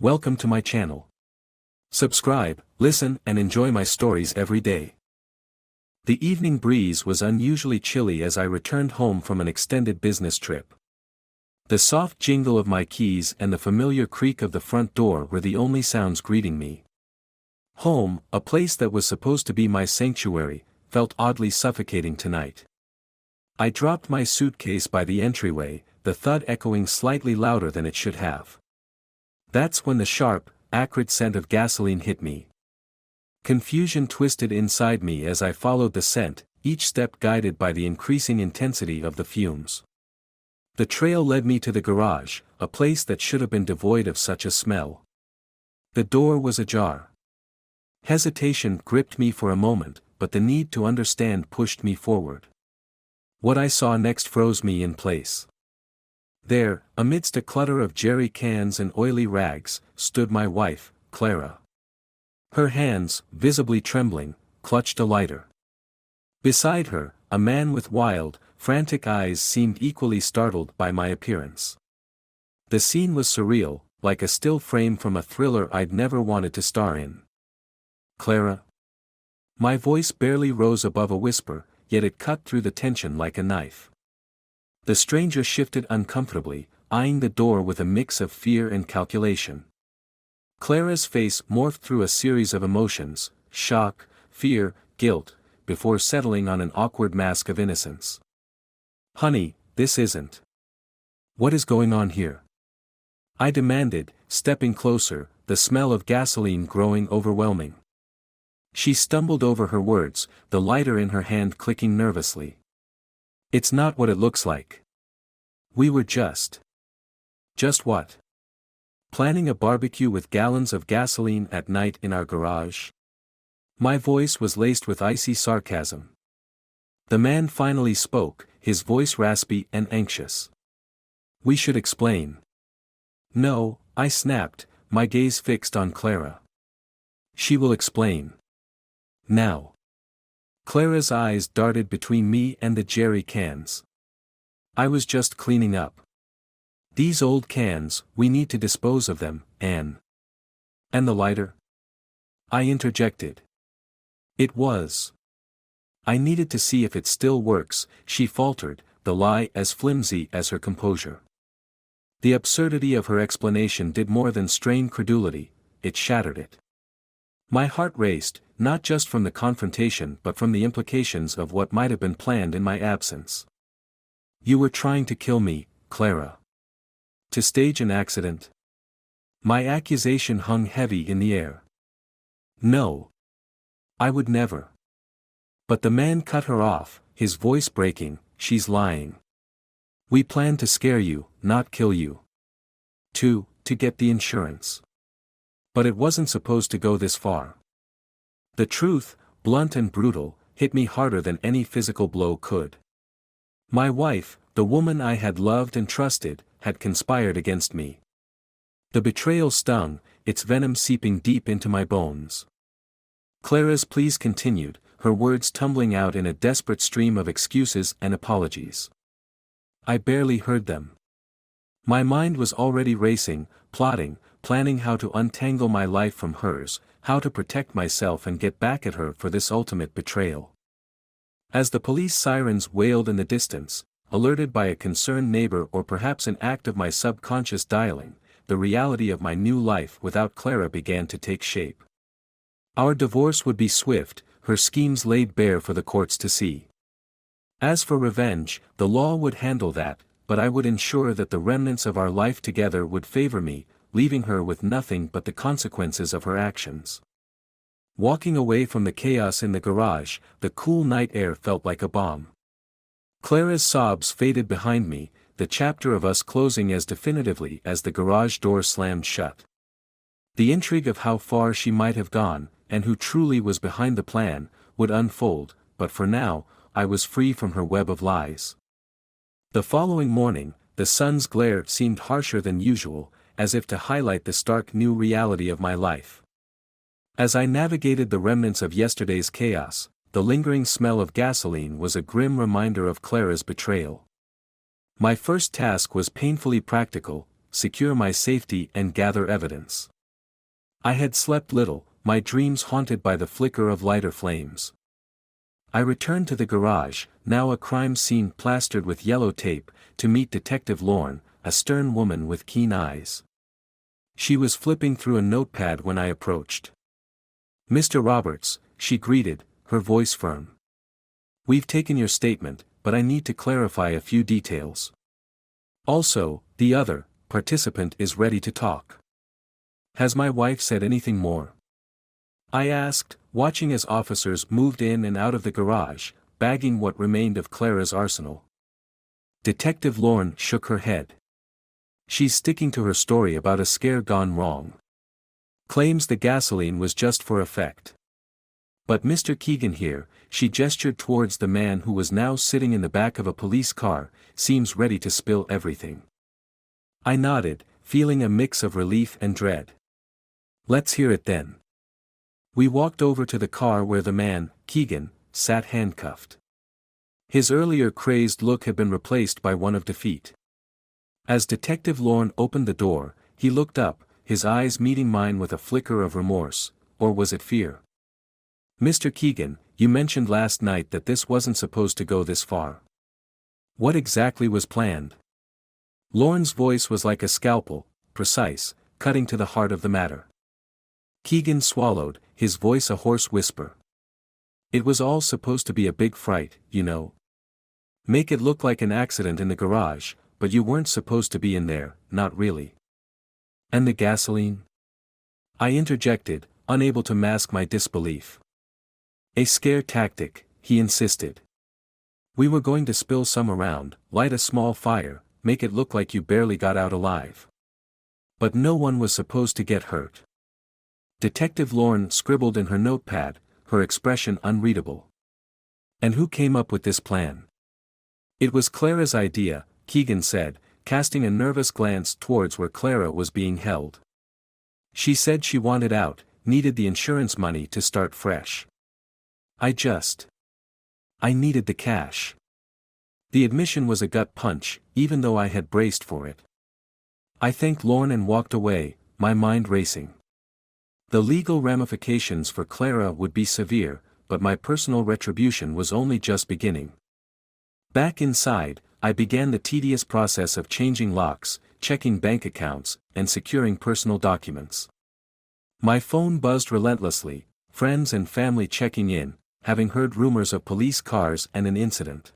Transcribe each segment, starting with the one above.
Welcome to my channel. Subscribe, listen and enjoy my stories every day. The evening breeze was unusually chilly as I returned home from an extended business trip. The soft jingle of my keys and the familiar creak of the front door were the only sounds greeting me. Home, a place that was supposed to be my sanctuary, felt oddly suffocating tonight. I dropped my suitcase by the entryway, the thud echoing slightly louder than it should have. That's when the sharp, acrid scent of gasoline hit me. Confusion twisted inside me as I followed the scent, each step guided by the increasing intensity of the fumes. The trail led me to the garage, a place that should have been devoid of such a smell. The door was ajar. Hesitation gripped me for a moment, but the need to understand pushed me forward. What I saw next froze me in place. There, amidst a clutter of jerry cans and oily rags, stood my wife, Clara. Her hands, visibly trembling, clutched a lighter. Beside her, a man with wild, frantic eyes seemed equally startled by my appearance. The scene was surreal, like a still frame from a thriller I'd never wanted to star in. "Clara?" My voice barely rose above a whisper, yet it cut through the tension like a knife. The stranger shifted uncomfortably, eyeing the door with a mix of fear and calculation. Clara's face morphed through a series of emotions, shock, fear, guilt, before settling on an awkward mask of innocence. "Honey, this isn't. What is going on here?" I demanded, stepping closer, the smell of gasoline growing overwhelming. She stumbled over her words, the lighter in her hand clicking nervously. "It's not what it looks like. We were just what? Planning a barbecue with gallons of gasoline at night in our garage?" My voice was laced with icy sarcasm. The man finally spoke, his voice raspy and anxious. "We should explain." "No," I snapped, my gaze fixed on Clara. "She will explain. Now." Clara's eyes darted between me and the jerry cans. "I was just cleaning up. These old cans, we need to dispose of them, Anne." "And the lighter?" I interjected. "It was. I needed to see if it still works," she faltered, the lie as flimsy as her composure. The absurdity of her explanation did more than strain credulity, it shattered it. My heart raced, not just from the confrontation but from the implications of what might have been planned in my absence. "You were trying to kill me, Clara. To stage an accident?" My accusation hung heavy in the air. "No. I would never." But the man cut her off, his voice breaking, "She's lying. We planned to scare you, not kill you. To get the insurance. But it wasn't supposed to go this far." The truth, blunt and brutal, hit me harder than any physical blow could. My wife, the woman I had loved and trusted, had conspired against me. The betrayal stung, its venom seeping deep into my bones. Clara's pleas continued, her words tumbling out in a desperate stream of excuses and apologies. I barely heard them. My mind was already racing, plotting, planning how to untangle my life from hers, how to protect myself and get back at her for this ultimate betrayal. As the police sirens wailed in the distance, alerted by a concerned neighbor or perhaps an act of my subconscious dialing, the reality of my new life without Clara began to take shape. Our divorce would be swift, her schemes laid bare for the courts to see. As for revenge, the law would handle that, but I would ensure that the remnants of our life together would favor me, leaving her with nothing but the consequences of her actions. Walking away from the chaos in the garage, the cool night air felt like a balm. Clara's sobs faded behind me, the chapter of us closing as definitively as the garage door slammed shut. The intrigue of how far she might have gone, and who truly was behind the plan, would unfold, but for now, I was free from her web of lies. The following morning, the sun's glare seemed harsher than usual, as if to highlight the stark new reality of my life. As I navigated the remnants of yesterday's chaos, the lingering smell of gasoline was a grim reminder of Clara's betrayal. My first task was painfully practical, secure my safety and gather evidence. I had slept little, my dreams haunted by the flicker of lighter flames. I returned to the garage, now a crime scene plastered with yellow tape, to meet Detective Lorne, a stern woman with keen eyes. She was flipping through a notepad when I approached. "Mr. Roberts," she greeted, her voice firm. "We've taken your statement, but I need to clarify a few details. Also, the other participant is ready to talk." "Has my wife said anything more?" I asked, watching as officers moved in and out of the garage, bagging what remained of Clara's arsenal. Detective Lorne shook her head. "She's sticking to her story about a scare gone wrong. Claims the gasoline was just for effect. But Mr. Keegan here," she gestured towards the man who was now sitting in the back of a police car, "seems ready to spill everything." I nodded, feeling a mix of relief and dread. "Let's hear it then." We walked over to the car where the man, Keegan, sat handcuffed. His earlier crazed look had been replaced by one of defeat. As Detective Lorne opened the door, he looked up, his eyes meeting mine with a flicker of remorse, or was it fear? "Mr. Keegan, you mentioned last night that this wasn't supposed to go this far. What exactly was planned?" Lorne's voice was like a scalpel, precise, cutting to the heart of the matter. Keegan swallowed, his voice a hoarse whisper. "It was all supposed to be a big fright, you know. Make it look like an accident in the garage, but you weren't supposed to be in there, not really." "And the gasoline?" I interjected, unable to mask my disbelief. "A scare tactic," he insisted. "We were going to spill some around, light a small fire, make it look like you barely got out alive. But no one was supposed to get hurt." Detective Lorne scribbled in her notepad, her expression unreadable. "And who came up with this plan?" "It was Clara's idea," Keegan said, casting a nervous glance towards where Clara was being held. "She said she wanted out, needed the insurance money to start fresh. I needed the cash." The admission was a gut punch, even though I had braced for it. I thanked Lorne and walked away, my mind racing. The legal ramifications for Clara would be severe, but my personal retribution was only just beginning. Back inside, I began the tedious process of changing locks, checking bank accounts, and securing personal documents. My phone buzzed relentlessly, friends and family checking in, having heard rumors of police cars and an incident.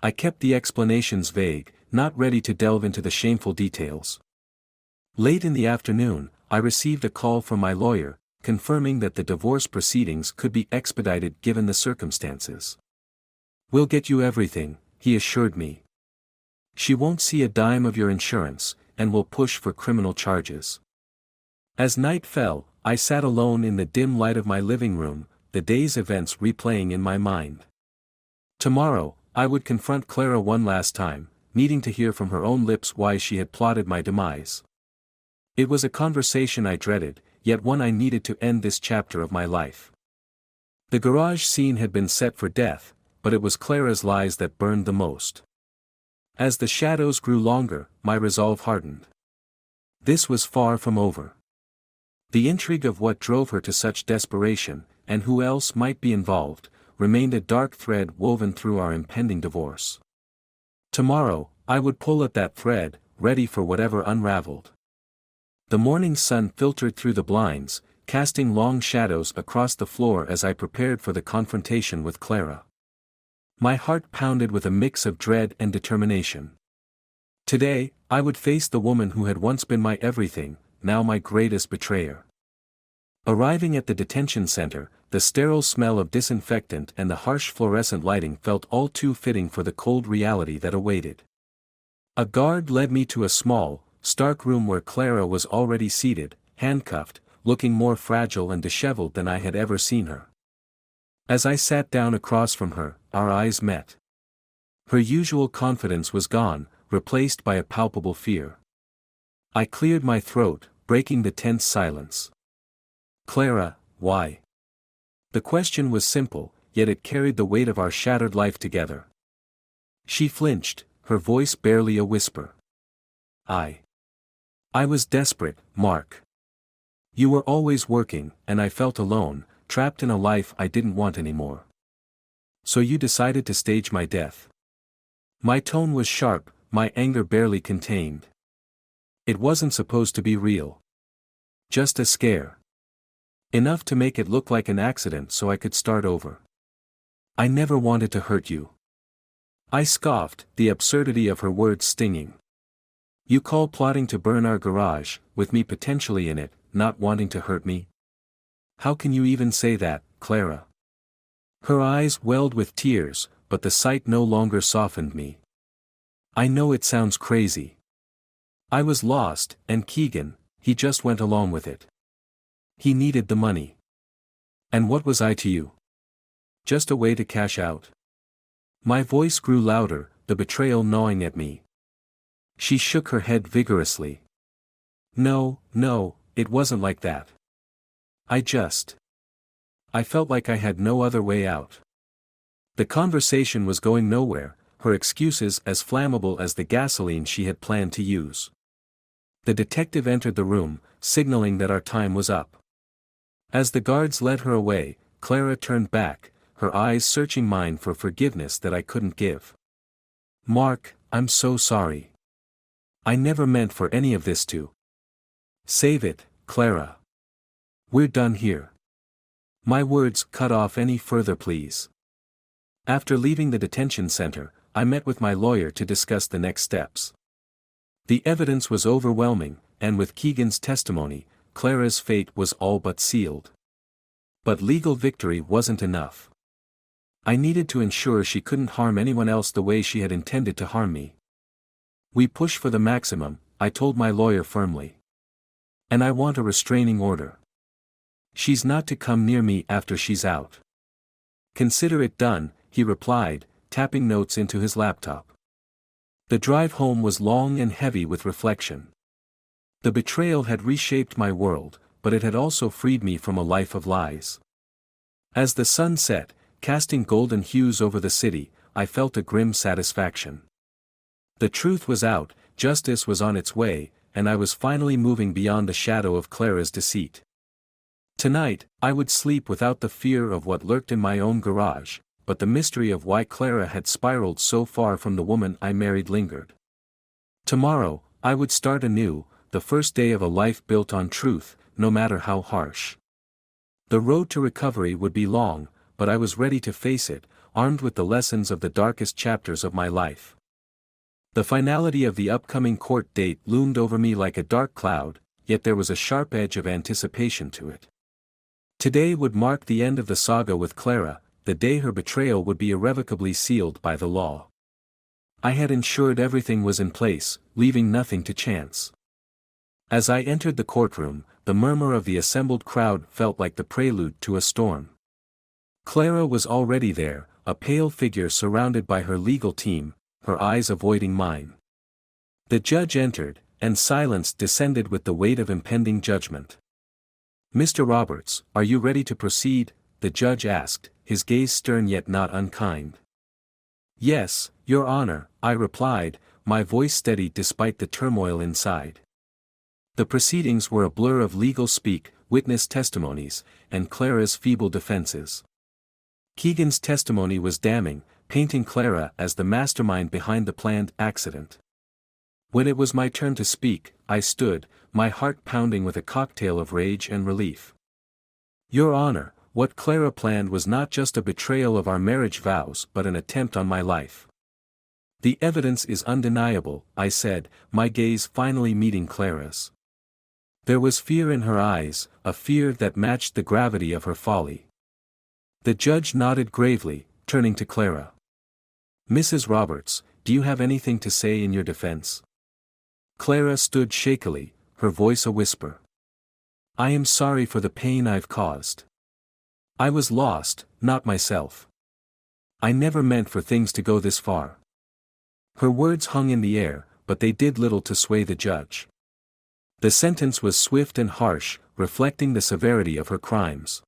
I kept the explanations vague, not ready to delve into the shameful details. Late in the afternoon, I received a call from my lawyer, confirming that the divorce proceedings could be expedited given the circumstances. "We'll get you everything," he assured me. "She won't see a dime of your insurance, and will push for criminal charges." As night fell, I sat alone in the dim light of my living room, the day's events replaying in my mind. Tomorrow, I would confront Clara one last time, needing to hear from her own lips why she had plotted my demise. It was a conversation I dreaded, yet one I needed to end this chapter of my life. The garage scene had been set for death, but it was Clara's lies that burned the most. As the shadows grew longer, my resolve hardened. This was far from over. The intrigue of what drove her to such desperation, and who else might be involved, remained a dark thread woven through our impending divorce. Tomorrow, I would pull at that thread, ready for whatever unraveled. The morning sun filtered through the blinds, casting long shadows across the floor as I prepared for the confrontation with Clara. My heart pounded with a mix of dread and determination. Today, I would face the woman who had once been my everything, now my greatest betrayer. Arriving at the detention center, the sterile smell of disinfectant and the harsh fluorescent lighting felt all too fitting for the cold reality that awaited. A guard led me to a small, stark room where Clara was already seated, handcuffed, looking more fragile and disheveled than I had ever seen her. As I sat down across from her, our eyes met. Her usual confidence was gone, replaced by a palpable fear. I cleared my throat, breaking the tense silence. "Clara, why?" The question was simple, yet it carried the weight of our shattered life together. She flinched, her voice barely a whisper. I was desperate, Mark. You were always working, and I felt alone, trapped in a life I didn't want anymore. So you decided to stage my death. My tone was sharp, my anger barely contained. It wasn't supposed to be real. Just a scare. Enough to make it look like an accident so I could start over. I never wanted to hurt you. I scoffed, the absurdity of her words stinging. You call plotting to burn our garage, with me potentially in it, not wanting to hurt me? How can you even say that, Clara? Her eyes welled with tears, but the sight no longer softened me. I know it sounds crazy. I was lost, and Keegan, he just went along with it. He needed the money. And what was I to you? Just a way to cash out. My voice grew louder, the betrayal gnawing at me. She shook her head vigorously. No, it wasn't like that. I felt like I had no other way out. The conversation was going nowhere, her excuses as flammable as the gasoline she had planned to use. The detective entered the room, signaling that our time was up. As the guards led her away, Clara turned back, her eyes searching mine for forgiveness that I couldn't give. Mark, I'm so sorry. I never meant for any of this to. Save it, Clara. We're done here. My words cut off any further pleas. After leaving the detention center, I met with my lawyer to discuss the next steps. The evidence was overwhelming, and with Keegan's testimony, Clara's fate was all but sealed. But legal victory wasn't enough. I needed to ensure she couldn't harm anyone else the way she had intended to harm me. We push for the maximum, I told my lawyer firmly. And I want a restraining order. She's not to come near me after she's out. Consider it done, he replied, tapping notes into his laptop. The drive home was long and heavy with reflection. The betrayal had reshaped my world, but it had also freed me from a life of lies. As the sun set, casting golden hues over the city, I felt a grim satisfaction. The truth was out, justice was on its way, and I was finally moving beyond the shadow of Clara's deceit. Tonight, I would sleep without the fear of what lurked in my own garage, but the mystery of why Clara had spiraled so far from the woman I married lingered. Tomorrow, I would start anew, the first day of a life built on truth, no matter how harsh. The road to recovery would be long, but I was ready to face it, armed with the lessons of the darkest chapters of my life. The finality of the upcoming court date loomed over me like a dark cloud, yet there was a sharp edge of anticipation to it. Today would mark the end of the saga with Clara, the day her betrayal would be irrevocably sealed by the law. I had ensured everything was in place, leaving nothing to chance. As I entered the courtroom, the murmur of the assembled crowd felt like the prelude to a storm. Clara was already there, a pale figure surrounded by her legal team, her eyes avoiding mine. The judge entered, and silence descended with the weight of impending judgment. Mr. Roberts, are you ready to proceed? The judge asked, his gaze stern yet not unkind. Yes, Your Honor, I replied, my voice steady despite the turmoil inside. The proceedings were a blur of legal speak, witness testimonies, and Clara's feeble defenses. Keegan's testimony was damning, painting Clara as the mastermind behind the planned accident. When it was my turn to speak, I stood, my heart pounding with a cocktail of rage and relief. Your Honor, what Clara planned was not just a betrayal of our marriage vows but an attempt on my life. The evidence is undeniable, I said, my gaze finally meeting Clara's. There was fear in her eyes, a fear that matched the gravity of her folly. The judge nodded gravely, turning to Clara. Mrs. Roberts, do you have anything to say in your defense? Clara stood shakily, her voice a whisper. I am sorry for the pain I've caused. I was lost, not myself. I never meant for things to go this far. Her words hung in the air, but they did little to sway the judge. The sentence was swift and harsh, reflecting the severity of her crimes.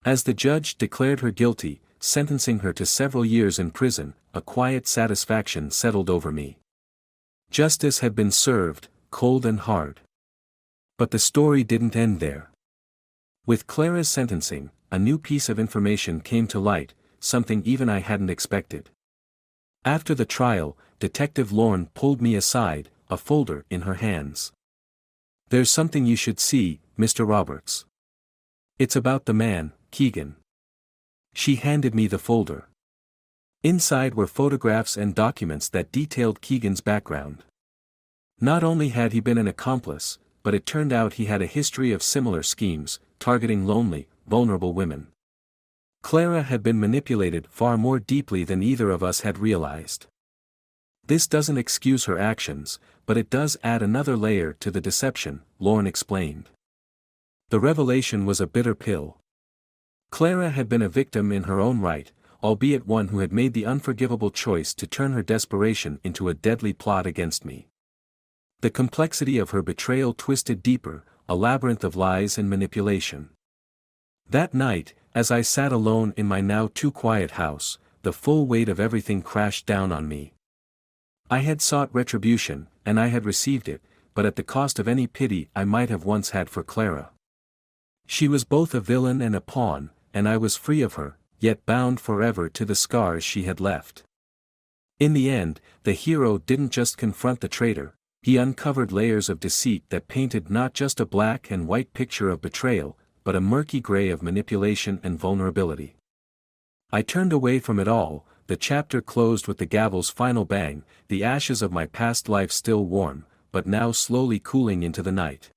As the judge declared her guilty, sentencing her to several years in prison, a quiet satisfaction settled over me. Justice had been served, cold and hard. But the story didn't end there. With Clara's sentencing, a new piece of information came to light, something even I hadn't expected. After the trial, Detective Lorne pulled me aside, a folder in her hands. "There's something you should see, Mr. Roberts. It's about the man, Keegan." She handed me the folder. Inside were photographs and documents that detailed Keegan's background. Not only had he been an accomplice, but it turned out he had a history of similar schemes, targeting lonely, vulnerable women. Clara had been manipulated far more deeply than either of us had realized. "This doesn't excuse her actions, but it does add another layer to the deception," Lorne explained. The revelation was a bitter pill. Clara had been a victim in her own right, albeit one who had made the unforgivable choice to turn her desperation into a deadly plot against me. The complexity of her betrayal twisted deeper, a labyrinth of lies and manipulation. That night, as I sat alone in my now too quiet house, the full weight of everything crashed down on me. I had sought retribution, and I had received it, but at the cost of any pity I might have once had for Clara. She was both a villain and a pawn, and I was free of her, yet bound forever to the scars she had left. In the end, the hero didn't just confront the traitor, he uncovered layers of deceit that painted not just a black and white picture of betrayal, but a murky gray of manipulation and vulnerability. I turned away from it all, the chapter closed with the gavel's final bang, the ashes of my past life still warm, but now slowly cooling into the night.